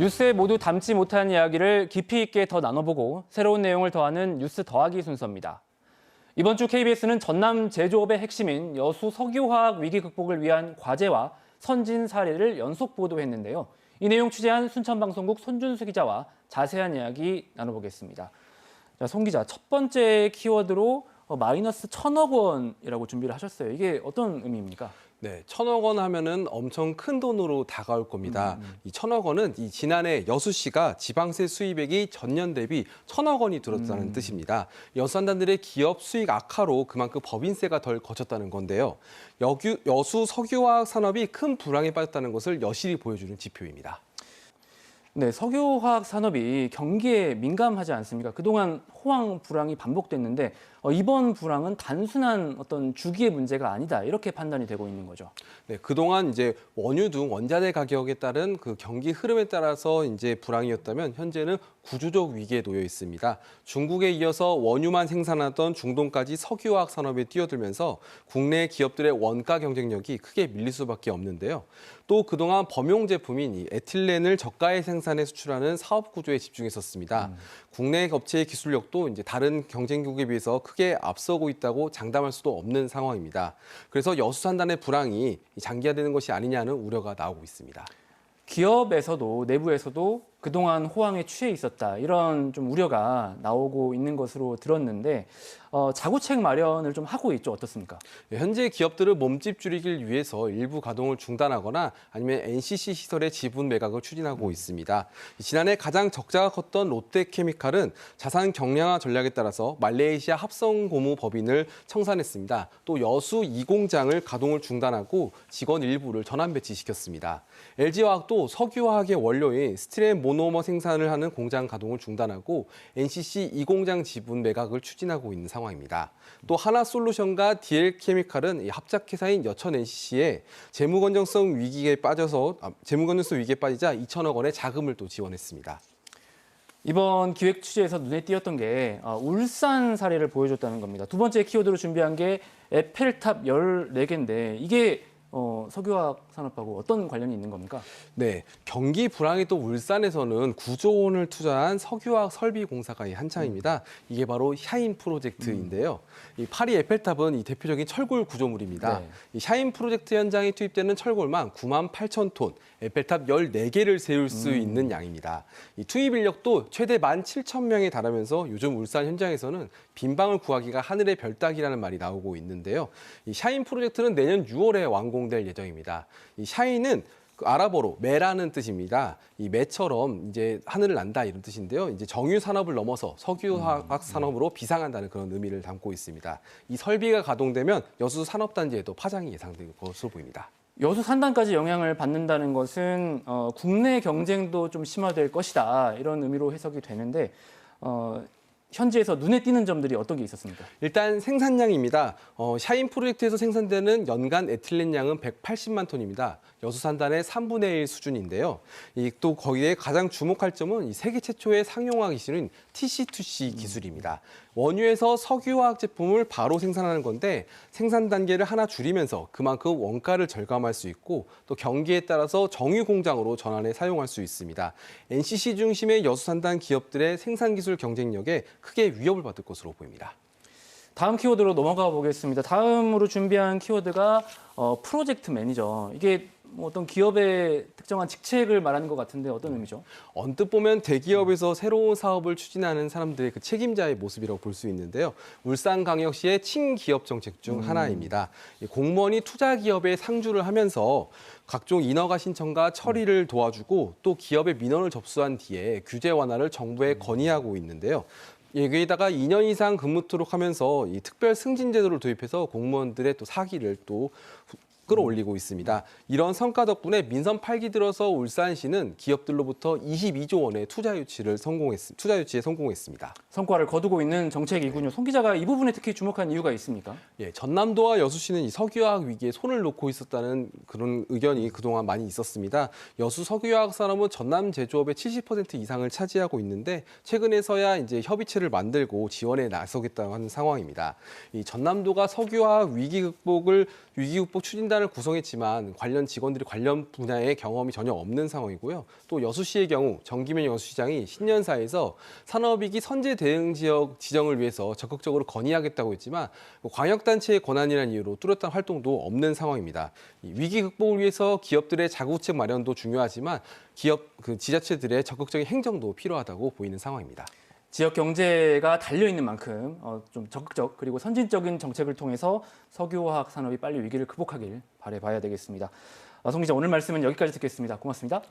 뉴스에 모두 담지 못한 이야기를 깊이 있게 더 나눠보고 새로운 내용을 더하는 뉴스 더하기 순서입니다. 이번 주 KBS는 전남 제조업의 핵심인 여수 석유화학 위기 극복을 위한 과제와 선진 사례를 연속 보도했는데요. 이 내용 취재한 순천방송국 손준수 기자와 자세한 이야기 나눠보겠습니다. 자, 손 기자, 첫 번째 키워드로 마이너스 1,000억 원이라고 준비를 하셨어요. 이게 어떤 의미입니까? 네, 1,000억 원 하면은 엄청 큰 돈으로 다가올 겁니다. 이 1,000억 원은 지난해 여수시가 지방세 수입액이 전년 대비 1,000억 원이 줄었다는 뜻입니다. 여수 한단들의 기업 수익 악화로 그만큼 법인세가 덜 거쳤다는 건데요. 여수 석유화학 산업이 큰 불황에 빠졌다는 것을 여실히 보여주는 지표입니다. 네, 석유화학 산업이 경기에 민감하지 않습니까? 그동안 호황 불황이 반복됐는데 이번 불황은 단순한 어떤 주기의 문제가 아니다 이렇게 판단이 되고 있는 거죠. 네, 그동안 이제 원유 등 원자재 가격에 따른 그 경기 흐름에 따라서 이제 불황이었다면 현재는 구조적 위기에 놓여 있습니다. 중국에 이어서 원유만 생산하던 중동까지 석유화학 산업에 뛰어들면서 국내 기업들의 원가 경쟁력이 크게 밀릴 수밖에 없는데요. 또 그동안 범용 제품인 이 에틸렌을 저가에 생산해 수출하는 사업 구조에 집중했었습니다. 국내 업체의 기술력도 이제 다른 경쟁국에 비해서 크게 앞서고 있다고 장담할 수도 없는 상황입니다. 그래서 여수 산단의 불황이 장기화되는 것이 아니냐는 우려가 나오고 있습니다. 기업에서도 내부에서도 그동안 호황에 취해 있었다 이런 좀 우려가 나오고 있는 것으로 들었는데 자구책 마련을 좀 하고 있죠. 어떻습니까? 현재 기업들은 몸집 줄이기 위해서 일부 가동을 중단하거나 아니면 NCC 시설의 지분 매각을 추진하고 있습니다. 지난해 가장 적자가 컸던 롯데케미칼은 자산 경량화 전략에 따라서 말레이시아 합성고무 법인을 청산했습니다. 또 여수 2공장을 가동을 중단하고 직원 일부를 전환 배치시켰습니다. LG화학도 석유화학의 원료인 스티레 모노머 생산을 하는 공장 가동을 중단하고 NCC 2공장 지분 매각을 추진하고 있는 상황입니다. 또 하나솔루션과 DL케미칼은 합작회사인 여천 NCC에 재무건전성 위기에 빠지자 2천억 원의 자금을 또 지원했습니다. 이번 기획 취재에서 눈에 띄었던 게 울산 사례를 보여줬다는 겁니다. 두 번째 키워드로 준비한 게 에펠탑 14개인데 이게 석유화학 산업하고 어떤 관련이 있는 겁니까? 네, 경기 불황이 또 울산에서는 9조 원을 투자한 석유화학 설비 공사가 한창입니다. 이게 바로 샤인 프로젝트인데요. 이 파리 에펠탑은 이 대표적인 철골 구조물입니다. 네. 이 샤인 프로젝트 현장에 투입되는 철골만 98,000톤, 에펠탑 14개를 세울 수 있는 양입니다. 이 투입 인력도 최대 17,000명에 달하면서 요즘 울산 현장에서는 빈방을 구하기가 하늘의 별 따기라는 말이 나오고 있는데요. 이 샤인 프로젝트는 내년 6월에 완공될 예정입니다. 이 샤인은 아랍어로 매라는 뜻입니다. 이 매처럼 이제 하늘을 난다 이런 뜻인데요. 이제 정유 산업을 넘어서 석유화학 산업으로 비상한다는 그런 의미를 담고 있습니다. 이 설비가 가동되면 여수 산업단지에도 파장이 예상될 것으로 보입니다. 여수 산단까지 영향을 받는다는 것은 국내 경쟁도 좀 심화될 것이다 이런 의미로 해석이 되는데 현지에서 눈에 띄는 점들이 어떤 게 있었습니까? 일단 생산량입니다. 샤인 프로젝트에서 생산되는 연간 에틸렌 양은 180만 톤입니다. 여수 산단의 3분의 1 수준인데요. 또 거기에 가장 주목할 점은 이 세계 최초의 상용화 기술인 TC2C 기술입니다. 원유에서 석유화학 제품을 바로 생산하는 건데 생산 단계를 하나 줄이면서 그만큼 원가를 절감할 수 있고 또 경기에 따라서 정유 공장으로 전환해 사용할 수 있습니다. NCC 중심의 여수 산단 기업들의 생산 기술 경쟁력에 크게 위협을 받을 것으로 보입니다. 다음 키워드로 넘어가 보겠습니다. 다음으로 준비한 키워드가 프로젝트 매니저. 이게 뭐 어떤 기업의 특정한 직책을 말하는 것 같은데 어떤 의미죠? 언뜻 보면 대기업에서 새로운 사업을 추진하는 사람들의 그 책임자의 모습이라고 볼 수 있는데요. 울산광역시의 친기업 정책 중 하나입니다. 공무원이 투자 기업에 상주를 하면서 각종 인허가 신청과 처리를 도와주고 또 기업의 민원을 접수한 뒤에 규제 완화를 정부에 건의하고 있는데요. 여기에다가 2년 이상 근무토록 하면서 이 특별 승진 제도를 도입해서 공무원들의 또 사기를 또 끌어올리고 있습니다. 이런 성과 덕분에 민선 8기 들어서 울산시는 기업들로부터 22조 원의 투자 유치에 성공했습니다. 성과를 거두고 있는 정책이군요. 송 기자가 이 부분에 특히 주목한 이유가 있습니까? 예, 전남도와 여수시는 이 석유화학 위기에 손을 놓고 있었다는 그런 의견이 그동안 많이 있었습니다. 여수 석유화학 산업은 전남 제조업의 70% 이상을 차지하고 있는데 최근에서야 이제 협의체를 만들고 지원에 나서겠다고 하는 상황입니다. 이 전남도가 석유화학 위기 극복 추진단 협력팀단을 구성했지만 관련 직원들이 관련 분야에 경험이 전혀 없는 상황이고요. 또 여수시의 경우 정기면 여수시장이 신년사에서 산업위기 선제 대응 지역 지정을 위해서 적극적으로 건의하겠다고 했지만 광역단체의 권한이라는 이유로 뚜렷한 활동도 없는 상황입니다. 이 위기 극복을 위해서 기업들의 자구책 마련도 중요하지만 지자체들의 적극적인 행정도 필요하다고 보이는 상황입니다. 지역 경제가 달려 있는 만큼 좀 적극적 그리고 선진적인 정책을 통해서 석유화학 산업이 빨리 위기를 극복하길 바라봐야 되겠습니다. 송 기자, 오늘 말씀은 여기까지 듣겠습니다. 고맙습니다.